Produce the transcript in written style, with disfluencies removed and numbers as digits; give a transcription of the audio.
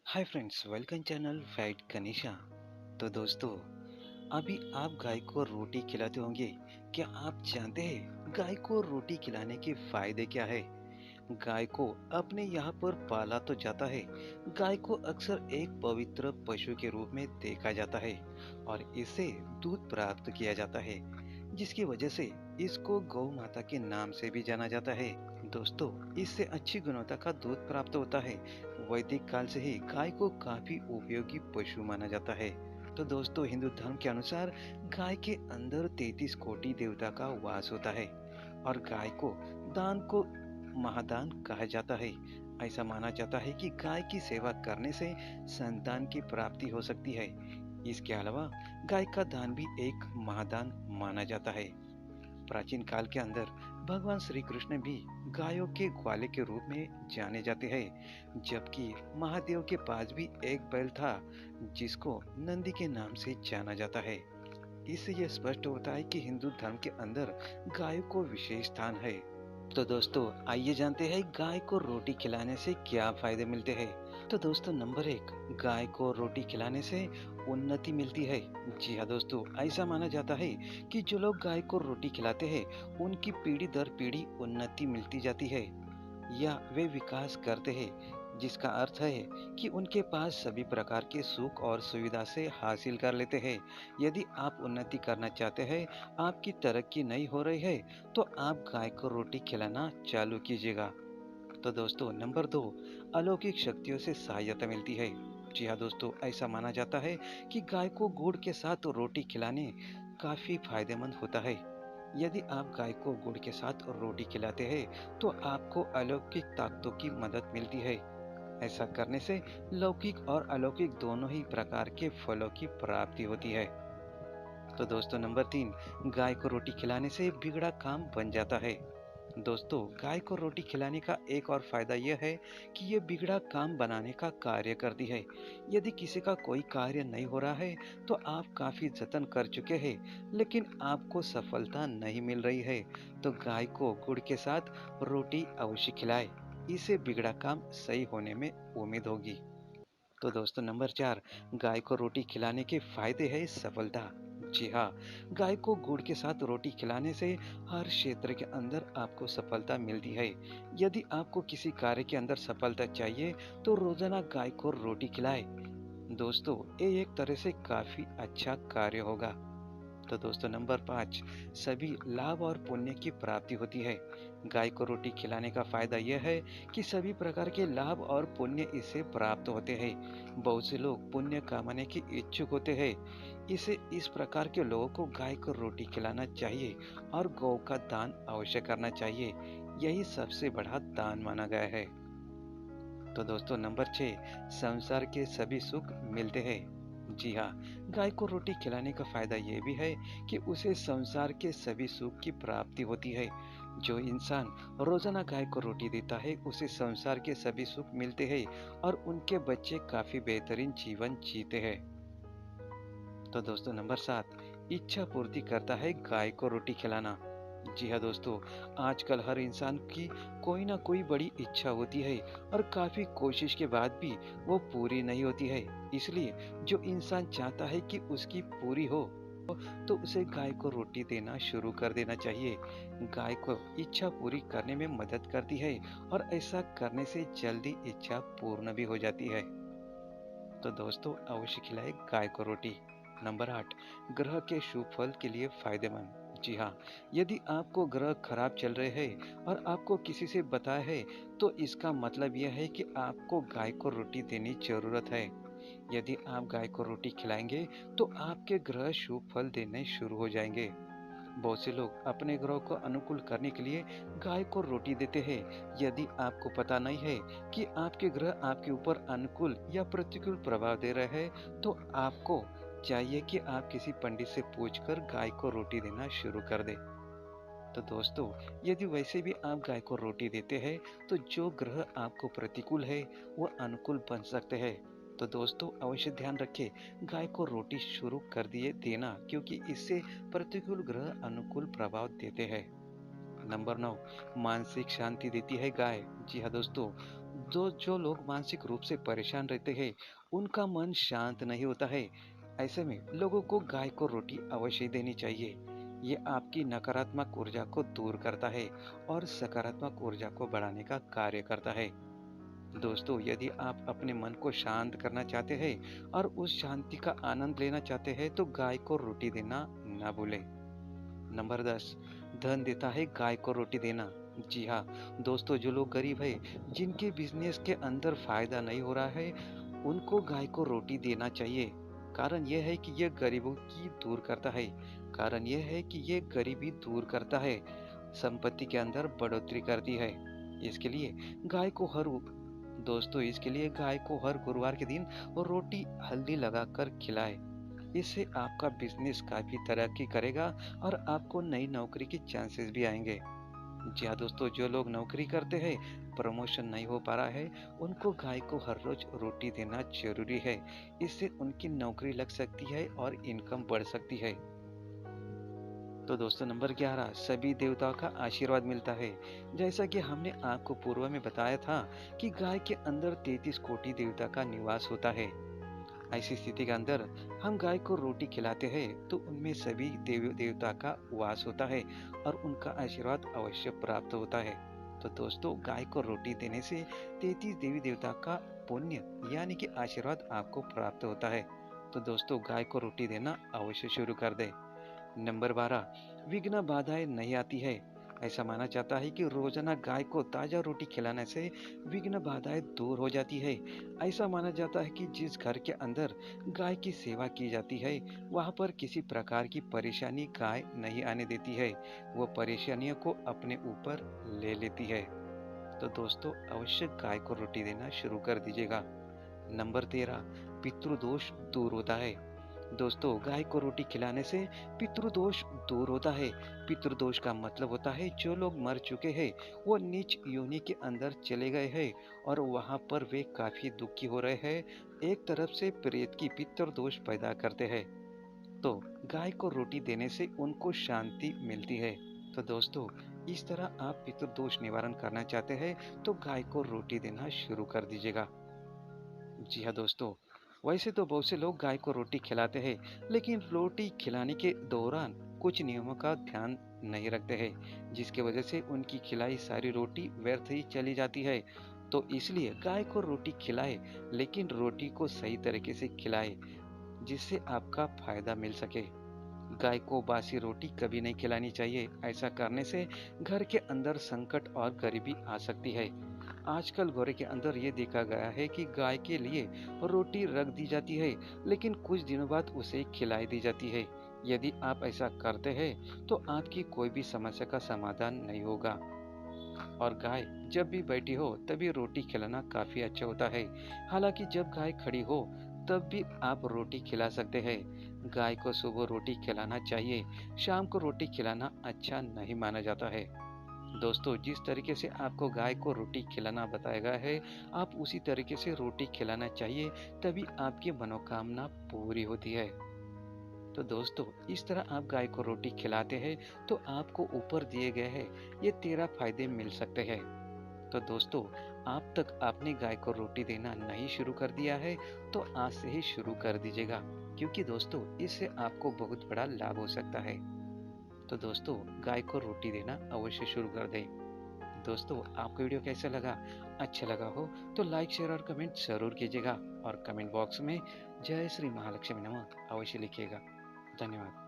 हाय friends, welcome channel फैट कनिशा। तो दोस्तों, अभी आप गाय को रोटी खिलाते होंगे। क्या आप जानते हैं गाय को रोटी खिलाने के फायदे क्या है? गाय को अपने यहाँ पर पाला तो जाता है। गाय को अक्सर एक पवित्र पशु के रूप में देखा जाता है और इससे दूध प्राप्त किया जाता है, जिसकी वजह से इसको गौ माता के नाम से भी जाना जाता है। दोस्तों, इससे अच्छी गुणवत्ता का दूध प्राप्त होता है। वैदिक काल से ही गाय को काफी उपयोगी पशु माना जाता है। तो दोस्तों, हिंदू धर्म के अनुसार गाय के अंदर 33 कोटि देवता का वास होता है और गाय को दान को महादान कहा जाता है। ऐसा माना जाता है कि गाय की सेवा करने से संतान की प्राप्ति हो सकती है। इसके अलावा गाय का दान भी एक महादान माना जाता है। प्राचीन काल के अंदर भगवान श्री कृष्ण भी गायों के ग्वाले के रूप में जाने जाते हैं, जबकि महादेव के पास भी एक बैल था जिसको नंदी के नाम से जाना जाता है। इससे यह स्पष्ट होता है कि हिंदू धर्म के अंदर गायों को विशेष स्थान है। तो दोस्तों, आइए जानते हैं गाय को रोटी खिलाने से क्या फायदे मिलते हैं। तो दोस्तों, नंबर 1, गाय को रोटी खिलाने से उन्नति मिलती है। जी हाँ दोस्तों, ऐसा माना जाता है कि जो लोग गाय को रोटी खिलाते हैं उनकी पीढ़ी दर पीढ़ी उन्नति मिलती जाती है या वे विकास करते हैं, जिसका अर्थ है कि उनके पास सभी प्रकार के सुख और सुविधा से हासिल कर लेते हैं। यदि आप उन्नति करना चाहते हैं, आपकी तरक्की नहीं हो रही है, तो आप गाय को रोटी खिलाना चालू कीजिएगा। तो दोस्तों, नंबर 2, अलौकिक शक्तियों से सहायता मिलती है। जी हाँ दोस्तों, ऐसा माना जाता है कि गाय को गुड़ के साथ रोटी खिलाने काफी फायदेमंद होता है। यदि आप गाय को गुड़ के साथ रोटी खिलाते हैं तो आपको अलौकिक ताकतों की मदद मिलती है। ऐसा करने से लौकिक और अलौकिक दोनों ही प्रकार के फलों की प्राप्ति होती है। तो दोस्तों, नंबर 3, गाय को रोटी खिलाने से बिगड़ा काम बन जाता है। दोस्तों, गाय को रोटी खिलाने का एक और फायदा यह है कि ये बिगड़ा काम बनाने का कार्य करती है। यदि किसी का कोई कार्य नहीं हो रहा है तो आप काफी जतन कर चुके हैं लेकिन आपको सफलता नहीं मिल रही है, तो गाय को गुड़ के साथ रोटी अवश्य खिलाए। इससे बिगड़ा काम सही होने में उम्मीद होगी। तो दोस्तों, नंबर 4, गाय को रोटी खिलाने के फायदे है सफलता। जी हाँ, गाय को गुड़ के साथ रोटी खिलाने से हर क्षेत्र के अंदर आपको सफलता मिलती है। यदि आपको किसी कार्य के अंदर सफलता चाहिए तो रोजाना गाय को रोटी खिलाए। दोस्तों, ये एक तरह से काफी अच्छा कार्य होगा। तो दोस्तों, नंबर 5, सभी लाभ और पुण्य की प्राप्ति होती है। गाय को रोटी खिलाने का फायदा यह है कि सभी प्रकार के लाभ और पुण्य इससे प्राप्त होते हैं। बहुत से लोग पुण्य कमाने की इच्छुक होते हैं। इसे इस प्रकार के लोगों को गाय को रोटी खिलाना चाहिए और गौ का दान अवश्य करना चाहिए। यही सबसे बड़ा दान माना गया है। तो दोस्तों, नंबर 6, संसार के सभी सुख मिलते हैं। जी हाँ, गाय को रोटी खिलाने का फायदा ये भी है कि उसे संसार के सभी सुख की प्राप्ति होती है। जो इंसान रोजाना गाय को रोटी देता है उसे संसार के सभी सुख मिलते हैं और उनके बच्चे काफी बेहतरीन जीवन जीते हैं। तो दोस्तों, नंबर 7, इच्छा पूर्ति करता है गाय को रोटी खिलाना। जी हाँ दोस्तों, आजकल हर इंसान की कोई ना कोई बड़ी इच्छा होती है और काफी कोशिश के बाद भी वो पूरी नहीं होती है। इसलिए जो इंसान चाहता है कि उसकी पूरी हो तो उसे गाय को रोटी देना शुरू कर देना चाहिए। गाय को इच्छा पूरी करने में मदद करती है और ऐसा करने से जल्दी इच्छा पूर्ण भी हो जाती है। तो दोस्तों, अवश्य खिलाएं गाय को रोटी। नंबर 8, ग्रह के शुभ फल के लिए फायदेमंद। जी हाँ, यदि आपको ग्रह खराब चल रहे हैं और आपको किसी से बताया है तो इसका मतलब यह है कि आपको गाय को रोटी देनी जरूरत है। यदि आप गाय को रोटी खिलाएंगे तो आपके ग्रह शुभ फल देने शुरू हो जाएंगे। बहुत से लोग अपने ग्रह को अनुकूल करने के लिए गाय को रोटी देते हैं। यदि आपको पता नहीं है कि आपके ग्रह आपके ऊपर अनुकूल या प्रतिकूल प्रभाव दे रहे हैं तो आपको चाहिए कि आप किसी पंडित से पूछकर गाय को रोटी देना शुरू कर दें। तो दोस्तों, यदि वैसे भी आप गाय को रोटी देते हैं तो जो ग्रह आपको प्रतिकूल है वो अनुकूल बन सकते हैं। तो दोस्तों, अवश्य ध्यान रखें, गाय को रोटी शुरू कर दिए देना, क्योंकि इससे प्रतिकूल ग्रह अनुकूल प्रभाव देते हैं। नंबर 9, मानसिक शांति देती है गाय। जी हाँ दोस्तों, जो लोग मानसिक रूप से परेशान रहते हैं, उनका मन शांत नहीं होता है। ऐसे में लोगों को गाय को रोटी अवश्य देनी चाहिए। ये आपकी नकारात्मक ऊर्जा को दूर करता है और सकारात्मक ऊर्जा को बढ़ाने का कार्य करता है। दोस्तों, यदि आप अपने मन को शांत करना चाहते हैं और उस शांति का आनंद लेना चाहते हैं, तो गाय को रोटी देना ना भूलें। नंबर 10, धन देता है गाय को रोटी देना। जी हाँ, दोस्तों, जो लोग गरीब हैं, जिनके बिजनेस के अंदर फायदा नहीं हो रहा है, उनको गाय को रोटी देना चाहिए। कारण यह है कि यह गरीबों की दूर करता है। कारण यह है कि यह गरीबी दूर करता है, संपत्ति के अंदर बढ़ोतरी करती है। इसके लिए गाय को हर दोस्तों, इसके लिए गाय को हर गुरुवार के दिन रोटी हल्दी लगाकर खिलाएं। इससे आपका बिजनेस काफ़ी तरक्की करेगा और आपको नई नौकरी के चांसेस भी आएंगे। जी हाँ दोस्तों, जो लोग नौकरी करते हैं, प्रमोशन नहीं हो पा रहा है, उनको गाय को हर रोज रोटी देना जरूरी है। इससे उनकी नौकरी लग सकती है और इनकम बढ़ सकती है। तो दोस्तों, नंबर 11, सभी देवताओं का आशीर्वाद मिलता है। जैसा कि हमने आपको पूर्व में बताया था कि गाय के अंदर 33 कोटि देवता का निवास होता है। ऐसी स्थिति के अंदर हम गाय को रोटी खिलाते हैं तो उनमें सभी देवता का वास होता है और उनका आशीर्वाद अवश्य प्राप्त होता है। तो दोस्तों, गाय को रोटी देने से 33 देवी देवता का पुण्य यानी कि आशीर्वाद आपको प्राप्त होता है। तो दोस्तों, गाय को रोटी देना अवश्य शुरू कर दे। नंबर 12, विघ्न बाधाएं नहीं आती है। ऐसा माना जाता है कि रोजाना गाय को ताजा रोटी खिलाने से विघ्न बाधाएं दूर हो जाती है। ऐसा माना जाता है कि जिस घर के अंदर गाय की सेवा की जाती है, वहां पर किसी प्रकार की परेशानी गाय नहीं आने देती है। वो परेशानियों को अपने ऊपर ले लेती है। तो दोस्तों, अवश्य गाय को रोटी देना शुरू कर दीजिएगा। नंबर 13, पितृदोष दूर होता है। दोस्तों, गाय को रोटी खिलाने से पितृदोष दूर होता है। पितृदोष का मतलब होता है जो लोग मर चुके हैं, वो नीच योनि के अंदर चले गए हैं और वहां पर वे काफी दुखी हो रहे हैं। एक तरफ से प्रेत की पितृदोष पैदा करते हैं, तो गाय को रोटी देने से उनको शांति मिलती है। तो दोस्तों, इस तरह आप पितृदोष निवारण करना चाहते हैं तो गाय को रोटी देना शुरू कर दीजिएगा। जी हाँ दोस्तों, वैसे तो बहुत से लोग गाय को रोटी खिलाते हैं, लेकिन रोटी खिलाने के दौरान कुछ नियमों का ध्यान नहीं रखते हैं, जिसकी वजह से उनकी खिलाई सारी रोटी व्यर्थ ही चली जाती है। तो इसलिए गाय को रोटी खिलाए, लेकिन रोटी को सही तरीके से खिलाए, जिससे आपका फायदा मिल सके। गाय को बासी रोटी कभी नहीं खिलानी चाहिए। ऐसा करने से घर के अंदर संकट और गरीबी आ सकती है। आजकल घोरे के अंदर ये देखा गया है कि गाय के लिए रोटी रख दी जाती है, लेकिन कुछ दिनों बाद उसे खिलाई दी जाती है। यदि आप ऐसा करते हैं तो आपकी कोई भी समस्या का समाधान नहीं होगा। और गाय जब भी बैठी हो तभी रोटी खिलाना काफी अच्छा होता है। हालांकि जब गाय खड़ी हो तब भी आप रोटी खिला सकते हैं। गाय को सुबह रोटी खिलाना चाहिए, शाम को रोटी खिलाना अच्छा नहीं माना जाता है। दोस्तों, जिस तरीके से आपको गाय को रोटी खिलाना बताया गया है, आप उसी तरीके से रोटी खिलाना चाहिए, तभी आपकी मनोकामना पूरी होती है। तो दोस्तों, इस तरह आप गाय को रोटी खिलाते हैं तो आपको ऊपर दिए गए हैं ये 13 फायदे मिल सकते हैं। तो दोस्तों, आप तक आपने गाय को रोटी देना नहीं शुरू कर दिया है तो आज से ही शुरू कर दीजिएगा, क्योंकि दोस्तों, इससे आपको बहुत बड़ा लाभ हो सकता है। तो दोस्तों, गाय को रोटी देना अवश्य शुरू कर दें। दोस्तों, आपको वीडियो कैसा लगा? अच्छा लगा हो तो लाइक, शेयर और कमेंट जरूर कीजिएगा और कमेंट बॉक्स में जय श्री महालक्ष्मी नमः अवश्य लिखिएगा। धन्यवाद।